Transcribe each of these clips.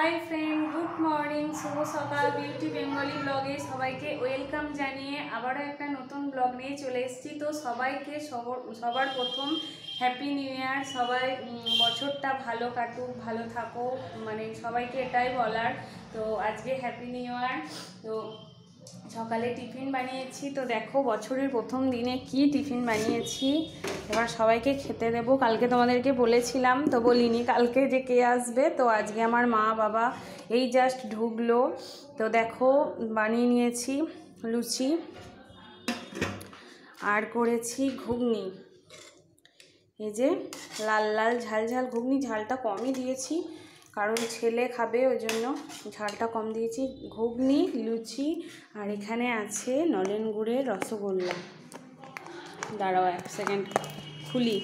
Hi friend, good morning, শুভ সকাল। Beauty Bengali ব্লগে সবাইকে ওয়েলকাম জানিয়ে আবারও একটা নতুন ব্লগ নিয়ে চলে এসেছি। তো সবাইকে সবার প্রথম হ্যাপি নিউ ইয়ার। সবাই বছরটা ভালো কাটুক, ভালো থাকো, মানে সবাইকে এটাই বলার। তো আজকে হ্যাপি নিউ ইয়ার। তো সকালে টিফিন বানিয়েছি, তো দেখো বছরের প্রথম দিনে কি টিফিন বানিয়েছি। এবার সবাইকে খেতে দেবো। কালকে তোমাদেরকে বলেছিলাম, তো বলিনি কালকে যে কে আসবে। তো আজকে আমার মা বাবা এই জাস্ট ঢুকলো। তো দেখো বানিয়ে নিয়েছি লুচি আর করেছি ঘুগনি। এই যে লাল লাল ঝাল ঝাল ঘুগনি, ঝালটা কমই দিয়েছি কারণ ছেলে খাবে, ওই জন্য ঝালটা কম দিয়েছি। ঘুগনি, লুচি, আর এখানে আছে নলেন গুড়ের রসগোল্লা। দাঁড়াও এক সেকেন্ড খুলি।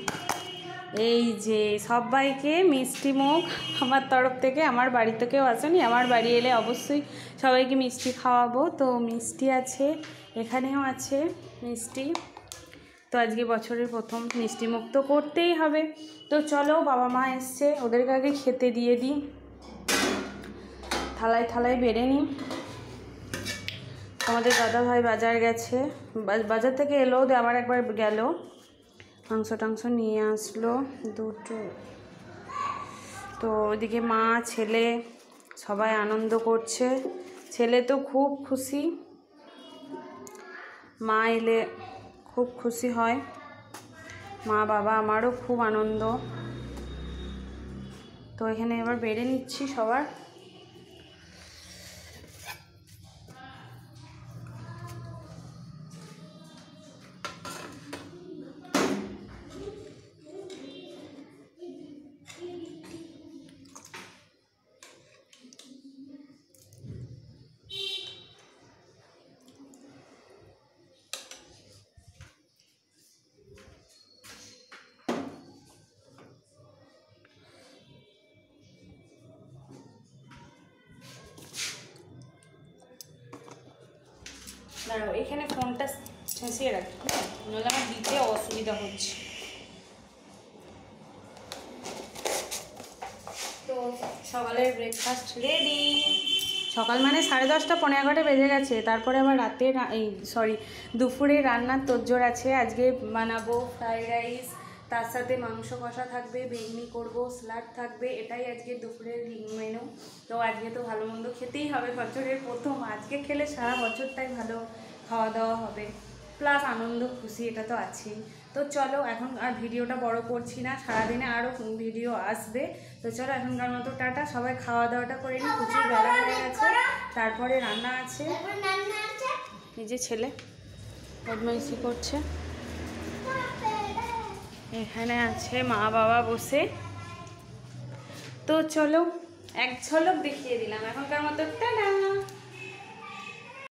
এই যে সবাইকে মিষ্টি মুখ আমার তরফ থেকে। আমার বাড়িতে কেউ আসেনি, আমার বাড়ি এলে অবশ্যই সবাইকে মিষ্টি খাওয়াবো। তো মিষ্টি আছে, এখানেও আছে মিষ্টি। তো আজকে বছরের প্রথম মিষ্টি মুখ তো করতেই হবে। তো চলো, বাবা মা এসছে, ওদেরকে আগে খেতে দিয়ে দিই। থালায় থালায় বেড়ে নিই। আমাদের দাদা ভাই বাজার গেছে, বাজার থেকে এলো, আবার একবার গেল, মাংস টাংস নিয়ে আসলো দুটো। তো ওইদিকে মা ছেলে সবাই আনন্দ করছে। ছেলে তো খুব খুশি, মা এলে খুব খুশি হয়। মা বাবা আমারও খুব আনন্দ। তো এখানে এবার বেড়ে নিচ্ছি সবার। দাঁড়াও, এখানে ফোনটা ছেঁচিয়ে রাখি, নাহলে আমার দিতে অসুবিধা হচ্ছে। তো সকালের ব্রেকফাস্ট রেডি। সকাল মানে 10:30 পৌনে 11 বেজে গেছে। তারপরে আবার রাতে দুপুরে রান্নার তোড়জোড় আছে। আজকে বানাবো ফ্রাইড রাইস, তার সাথে মাংস কষা থাকবে, বেগনি করবো, স্যালাড থাকবে। এটাই আজকে দুপুরের মেনু। তো আজকে তো ভালো মন্দ খেতেই হবে, বছরের প্রথম। আজকে খেলে সারা বছরটাই ভালো খাওয়া দাওয়া হবে, প্লাস আনন্দ খুশি, এটা তো আছেই। তো চলো, এখন আর ভিডিওটা বড় করছি না, সারাদিনে আরও ভিডিও আসবে। তো চলো এখনকার মতো টাটা। সবাই খাওয়া দাওয়াটা করে নিই, প্রচুর বেলা হয়ে গেছে। তারপরে রান্না আছে। নিজে ছেলে বদমাইশি করছে। এখানে আছে মা বাবা বসে। তো চলো এক ঝলক দেখিয়ে দিলাম, এখনকার মতো টাটা।